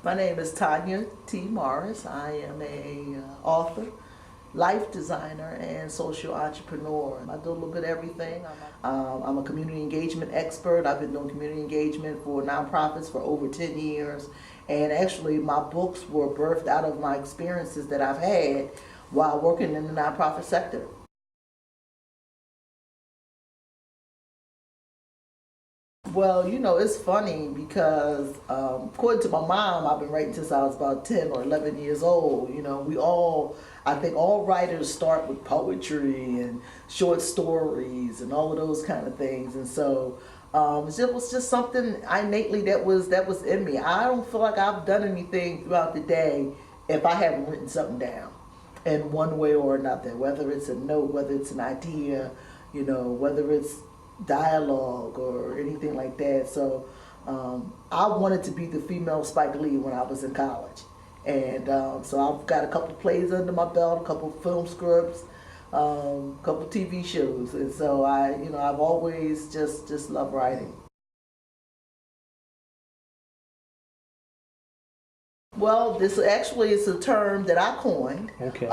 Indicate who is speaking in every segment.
Speaker 1: My name is Tanya T. Morris. I am a author, life designer, and social entrepreneur. I do a little bit of everything. I'm a community engagement expert. I've been doing community engagement for nonprofits for over 10 years. And actually, my books were birthed out of my experiences that I've had while working in the nonprofit sector. Well, you know, it's funny because according to my mom, I've been writing since I was about 10 or 11 years old. You know, I think all writers start with poetry and short stories and all of those kind of things. And so it was just something innately that was in me. I don't feel like I've done anything throughout the day if I haven't written something down in one way or another, whether it's a note, whether it's an idea, you know, whether it's dialogue or anything like that. So I wanted to be the female Spike Lee when I was in college, and so I've got a couple plays under my belt, a couple film scripts, a couple TV shows, and so I've always just loved writing. Well, this actually is a term that I coined,
Speaker 2: okay,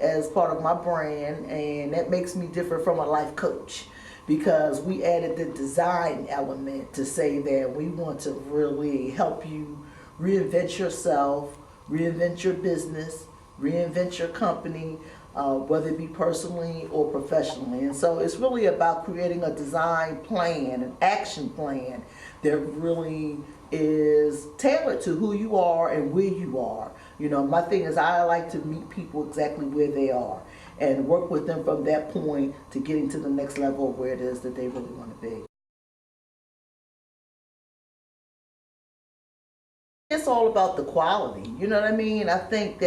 Speaker 1: as part of my brand, and that makes me different from a life coach, because we added the design element to say that we want to really help you reinvent yourself, reinvent your business, reinvent your company, whether it be personally or professionally. And so it's really about creating a design plan, an action plan that really is tailored to who you are and where you are. You know, my thing is I like to meet people exactly where they are and work with them from that point to getting to the next level of where it is that they really want to be. It's all about the quality, you know what I mean? I think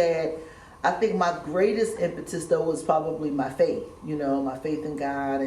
Speaker 1: my greatest impetus though is probably my faith, you know, my faith in God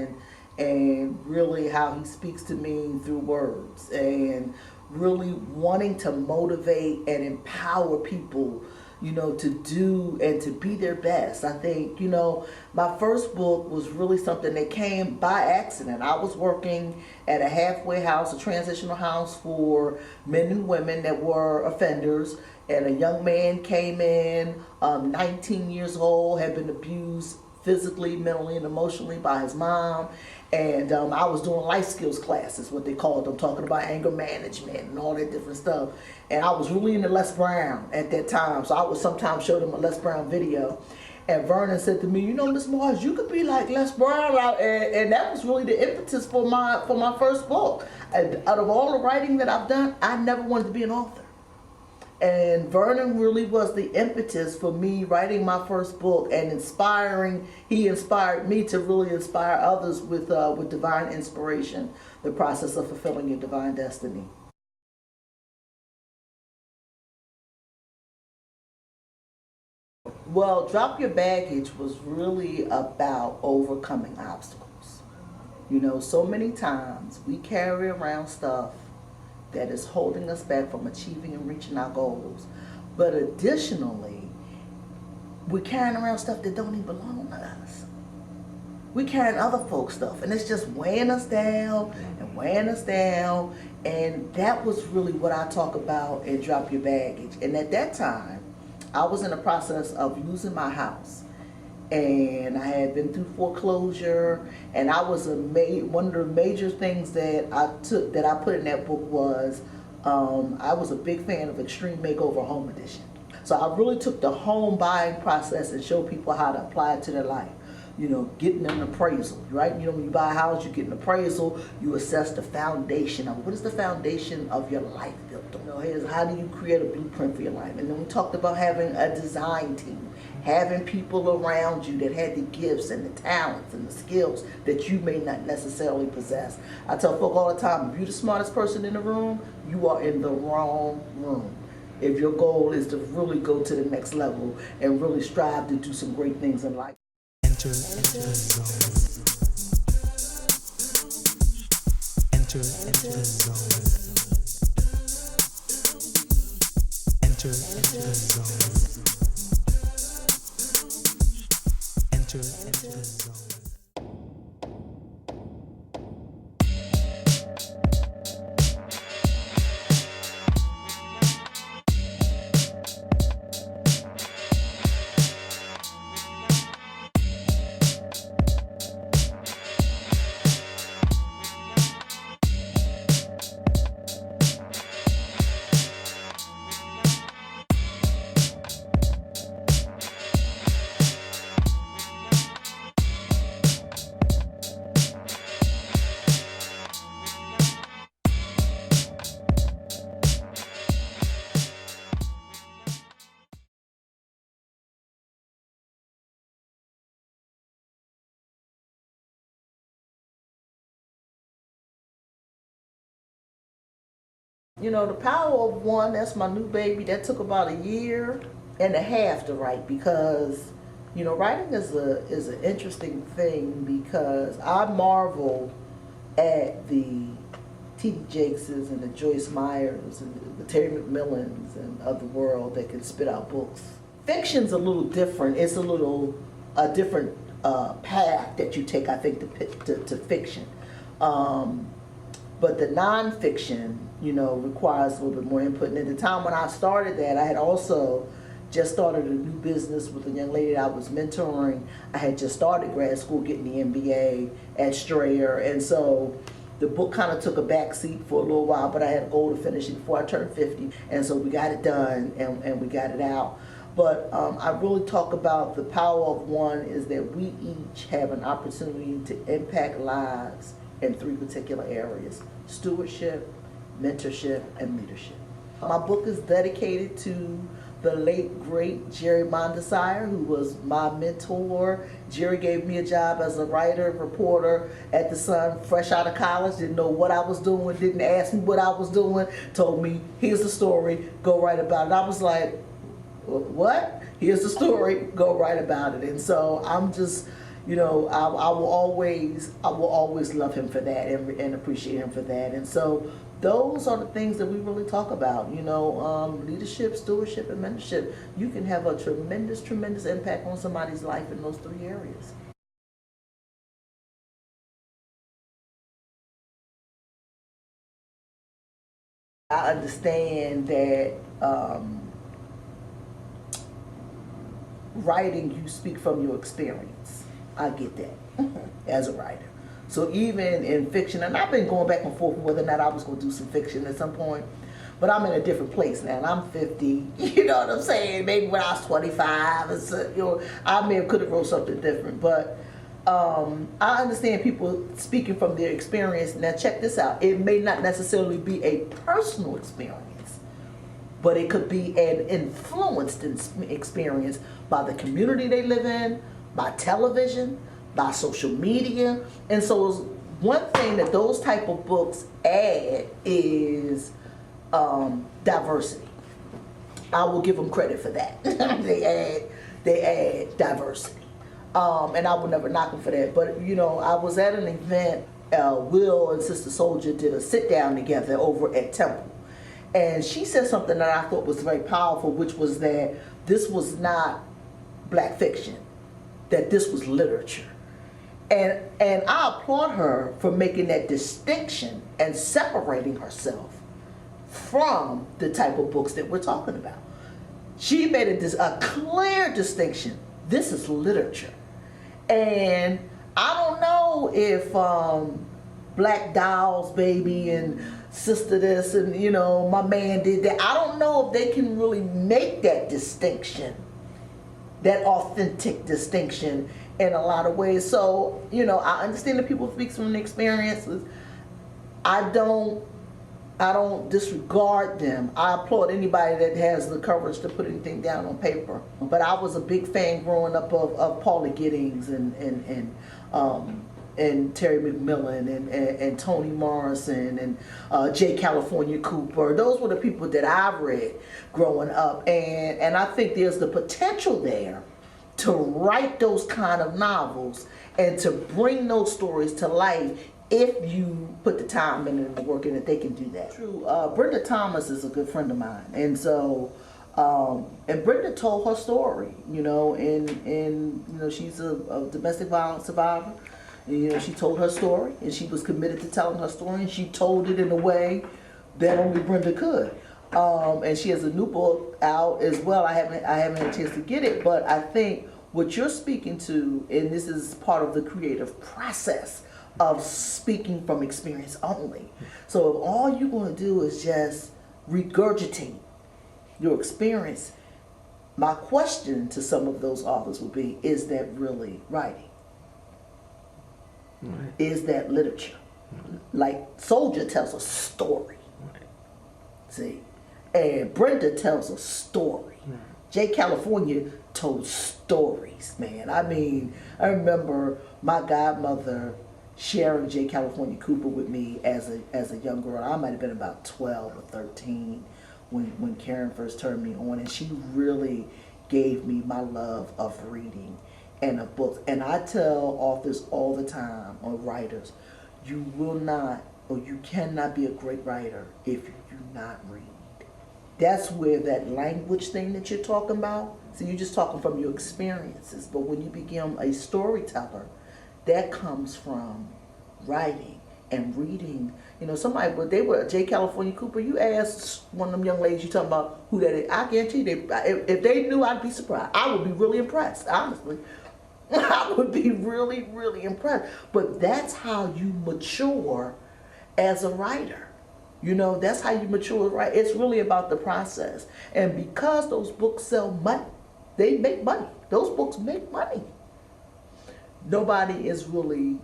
Speaker 1: and really how he speaks to me through words, and really wanting to motivate and empower people, you know, to do and to be their best. I think, you know, my first book was really something that came by accident. I was working at a halfway house, a transitional house for men and women that were offenders, and a young man came in, 19 years old, had been abused physically, mentally, and emotionally by his mom. And I was doing life skills classes, what they called them, talking about anger management and all that different stuff. And I was really into Les Brown at that time, so I would sometimes show them a Les Brown video. And Vernon said to me, you know, Miss Morris, you could be like Les Brown. And that was really the impetus for my first book. And out of all the writing that I've done, I never wanted to be an author. And Vernon really was the impetus for me writing my first book and he inspired me to really inspire others with divine inspiration, the process of fulfilling your divine destiny. Well, Drop Your Baggage was really about overcoming obstacles. You know, so many times we carry around stuff that is holding us back from achieving and reaching our goals. But additionally, we're carrying around stuff that don't even belong to us. We're carrying other folks' stuff, and it's just weighing us down and weighing us down. And that was really what I talk about in Drop Your Baggage. And at that time, I was in the process of losing my house. And I had been through foreclosure, and I was one of the major things that I put in that book was I was a big fan of Extreme Makeover Home Edition. So I really took the home buying process and showed people how to apply it to their life. You know, getting an appraisal, right? You know, when you buy a house, you get an appraisal, you assess the foundation of what is the foundation of your life built on. You know, here's how do you create a blueprint for your life. And then we talked about having a design team, having people around you that had the gifts and the talents and the skills that you may not necessarily possess. I tell folk all the time, if you're the smartest person in the room, you are in the wrong room. If your goal is to really go to the next level and really strive to do some great things in life.
Speaker 3: Enter the zone. Enter the zone. Enter the zone. Enter the zone.
Speaker 1: You know, The Power of One, that's my new baby. That took about 1.5 years to write because, you know, writing is an interesting thing because I marvel at the T.D. Jakeses and the Joyce Meyers and the Terry McMillans and of the world that can spit out books. Fiction's a little different. It's a different path that you take, I think, to fiction. But the nonfiction, you know, requires a little bit more input. And at the time when I started that, I had also just started a new business with a young lady that I was mentoring. I had just started grad school, getting the MBA at Strayer. And so the book kind of took a back seat for a little while, but I had a goal to finish it before I turned 50. And so we got it done and we got it out. But I really talk about the power of one is that we each have an opportunity to impact lives in 3 particular areas: stewardship, mentorship, and leadership. My book is dedicated to the late, great Jerry Mondesire, who was my mentor. Jerry gave me a job as a writer, reporter at The Sun, fresh out of college, didn't know what I was doing, didn't ask me what I was doing, told me, here's the story, go write about it. I was like, what? Here's the story, go write about it. And so I'm just, you know, I will always love him for that and appreciate him for that. And so those are the things that we really talk about, you know, leadership, stewardship, and mentorship. You can have a tremendous, tremendous impact on somebody's life in those 3 areas. I understand that writing, you speak from your experience. I get that as a writer. So even in fiction, and I've been going back and forth whether or not I was going to do some fiction at some point, but I'm in a different place now, and I'm 50. You know what I'm saying? Maybe when I was 25, you know, I could have wrote something different. But I understand people speaking from their experience. Now check this out. It may not necessarily be a personal experience, but it could be an influenced experience by the community they live in, by television, by social media. And so one thing that those type of books add is diversity. I will give them credit for that. they add diversity. And I would never knock them for that. But, you know, I was at an event, Will and Sister Soldier did a sit down together over at Temple. And she said something that I thought was very powerful, which was that this was not black fiction, that this was literature. And I applaud her for making that distinction and separating herself from the type of books that we're talking about. She made a clear distinction. This is literature. And I don't know if Black Dolls Baby and Sister This and, you know, My Man Did That. I don't know if they can really make that distinction, that authentic distinction in a lot of ways. So, you know, I understand that people speak from their experiences. I don't disregard them. I applaud anybody that has the courage to put anything down on paper. But I was a big fan growing up of Paula Giddings and Terry McMillan and Toni Morrison and J. California Cooper. Those were the people that I read growing up. And I think there's the potential there to write those kind of novels and to bring those stories to life if you put the time and the work in it. They can do that. True. Brenda Thomas is a good friend of mine, and so and Brenda told her story. You know, and you know, she's a domestic violence survivor. And, you know, she told her story, and she was committed to telling her story, and she told it in a way that only Brenda could. And she has a new book out as well. I haven't had a chance to get it, but I think what you're speaking to, and this is part of the creative process of speaking from experience only. So if all you're going to do is just regurgitate your experience, my question to some of those authors would be, is that really writing? Right. Is that literature? Right. Like Soldier tells a story. Right. See? And Brenda tells a story. Right. J. California told stories, man. I mean, I remember my godmother, sharing J. California Cooper with me as a young girl. I might have been about 12 or 13 when Karen first turned me on, and she really gave me my love of reading and of books. And I tell authors all the time, or writers, you will not, or you cannot be a great writer if you do not read. That's where that language thing that you're talking about, so you're just talking from your experiences, but when you become a storyteller, that comes from writing and reading. You know, somebody, but they were J. California Cooper. You asked one of them young ladies you talking about who that is, I guarantee you, if they knew, I'd be surprised. I would be really impressed, honestly. I would be really, really impressed. But that's how you mature as a writer. You know, that's how you mature, right? It's really about the process. And because those books sell money, they make money. Those books make money. Nobody is really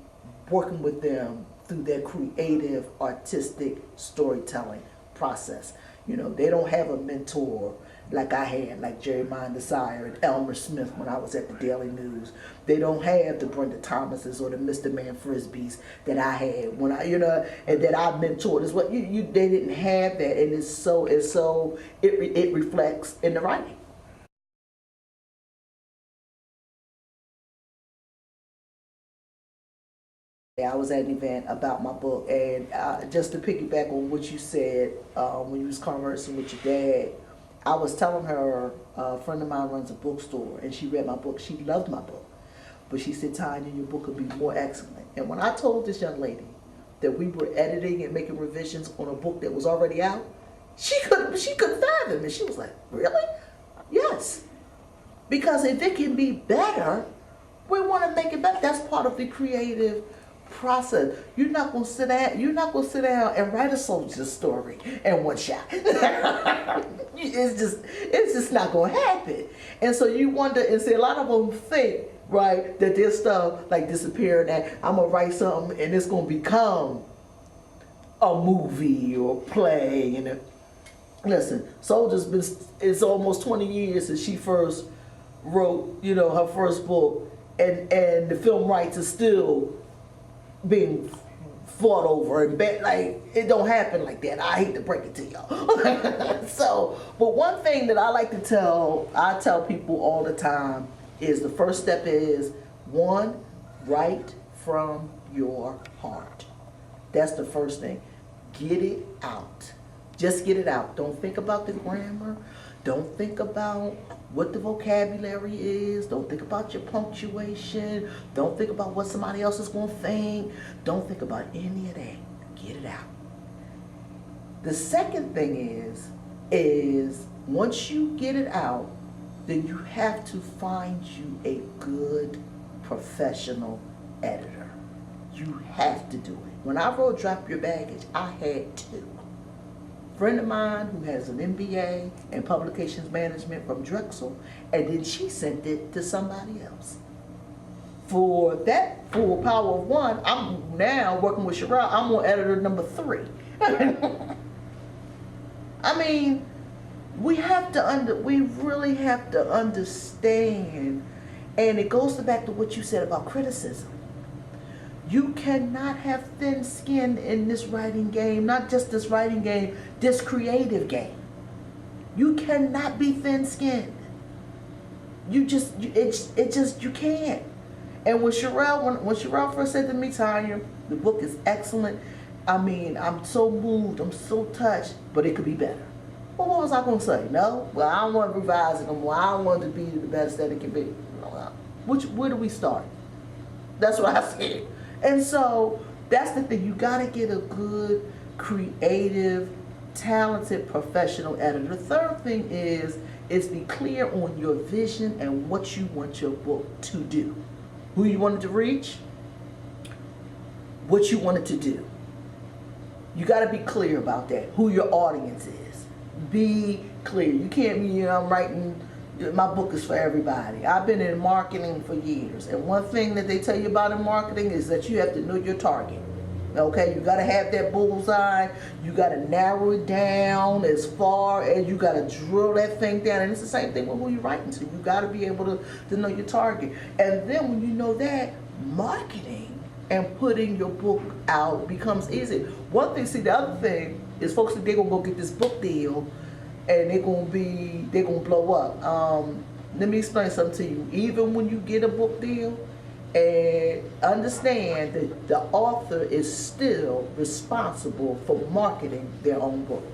Speaker 1: working with them through their creative, artistic storytelling process. You know, they don't have a mentor like I had, like Jeremiah Desire and Elmer Smith when I was at the Daily News. They don't have the Brenda Thomases or the Mr. Man Frisbees that I had when I, you know, and that I mentored. Is what they didn't have that, and it reflects in the writing. I was at an event about my book, and just to piggyback on what you said when you was conversing with your dad, I was telling her a friend of mine runs a bookstore, and she read my book. She loved my book, but she said, "Tanya, your book could be more excellent." And when I told this young lady that we were editing and making revisions on a book that was already out, she couldn't fathom it. She was like, "Really?" Yes, because if it can be better, we want to make it better. That's part of the creative process. You're not gonna sit down and write a soldier story in one shot. It's just not gonna happen. And so you wonder, and see, a lot of them think, right, that there's stuff like disappearing, that I'm gonna write something and it's gonna become a movie or play. And listen, it's almost 20 years since she first wrote, you know, her first book, and the film rights are still being fought over, and like, it don't happen like that. I hate to break it to y'all. So, but one thing that I tell people all the time is the first step is, one, write from your heart. That's the first thing. Get it out. Just get it out. Don't think about the grammar. Don't think about what the vocabulary is. Don't think about your punctuation. Don't think about what somebody else is going to think. Don't think about any of that. Get it out. The second thing is once you get it out, then you have to find you a good professional editor. You have to do it. When I wrote Drop Your Baggage, I had two. Friend of mine who has an MBA in publications management from Drexel, and then she sent it to somebody else. For Power of One, I'm now working with Sherelle. I'm on editor number 3. I mean, we really have to understand, and it goes back to what you said about criticism. You cannot have thin skin in this writing game, not just this writing game, this creative game. You cannot be thin skinned. You can't. And when Sherelle first said to me, "Tanya, the book is excellent. I mean, I'm so moved, I'm so touched, but it could be better." Well, what was I going to say? No? Well, I don't want to revise it no more. I don't want it to be the best that it can be. Where do we start? That's what I said. And so that's the thing. You got to get a good, creative, talented, professional editor. The third thing is be clear on your vision and what you want your book to do. Who you want it to reach, what you want it to do. You got to be clear about that, who your audience is. Be clear. You can't be, I'm writing, my book is for everybody. I've been in marketing for years, and one thing that they tell you about in marketing is that you have to know your target. Okay, you got to have that bullseye. You got to narrow it down as far as you got to drill that thing down. And it's the same thing with who you're writing to. You got to be able to know your target. And then when you know that, marketing and putting your book out becomes easy. One thing, see, the other thing is folks think they're gonna go get this book deal and they're gonna blow up. Let me explain something to you. Even when you get a book deal, and understand that the author is still responsible for marketing their own book.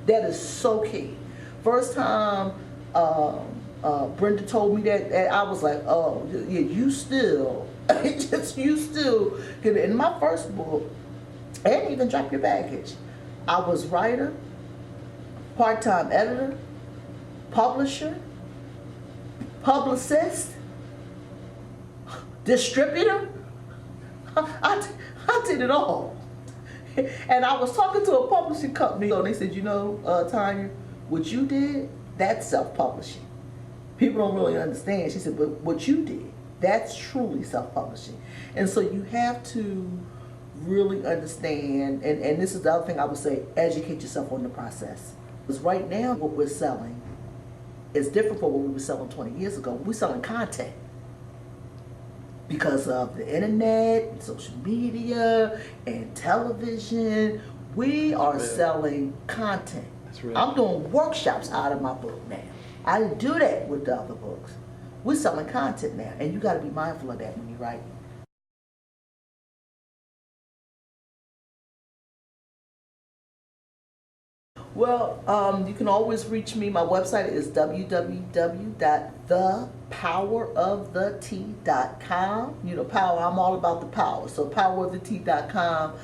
Speaker 1: That is so key. First time Brenda told me that, I was like, oh, yeah, you still, you still, in my first book, I didn't even drop your baggage. I was writer, part-time editor, publisher, publicist, distributor. I did it all. And I was talking to a publishing company, and they said, you know, Tanya, what you did, that's self-publishing. People don't really understand. She said, but what you did, that's truly self-publishing. And so you have to really understand, and this is the other thing I would say, educate yourself on the process. Because right now, what we're selling is different from what we were selling 20 years ago. We're selling content. Because of the internet, and social media, and television, we are selling content.
Speaker 2: That's right.
Speaker 1: I'm doing workshops out of my book now. I didn't do that with the other books. We're selling content now, and you got to be mindful of that when you write. Well, you can always reach me. My website is www.thepowerofthet.com. You know, power, I'm all about the power. So powerofthet.com,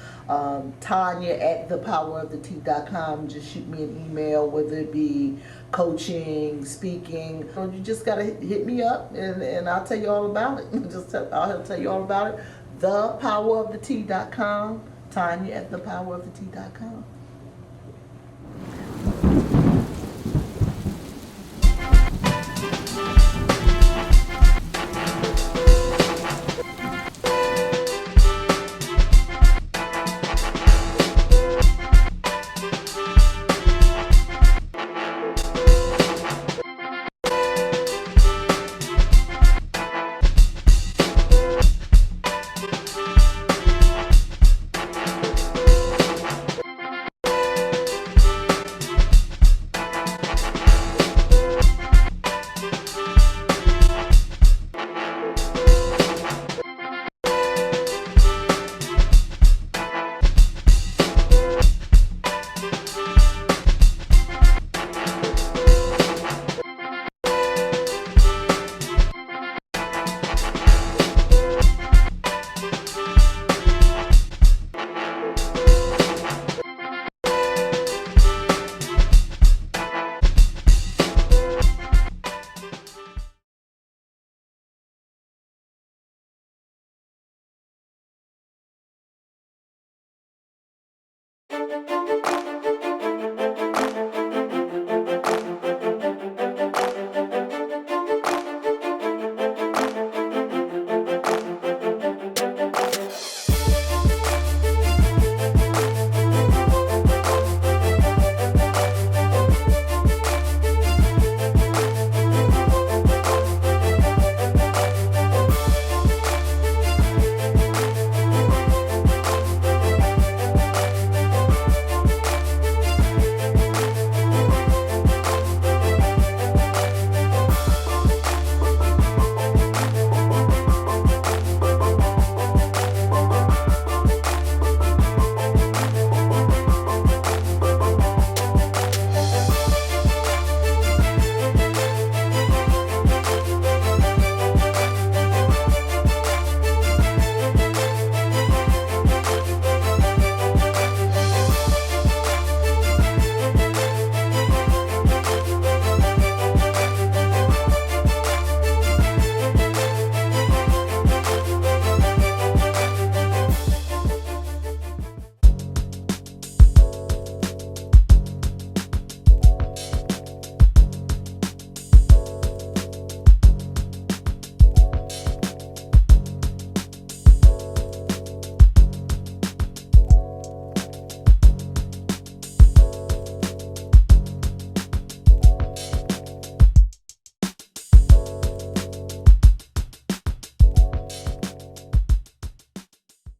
Speaker 1: Tanya at thepowerofthet.com. Just shoot me an email, whether it be coaching, speaking. You just got to hit me up, and I'll tell you all about it. I'll tell you all about it. Thepowerofthet.com, Tanya at thepowerofthet.com.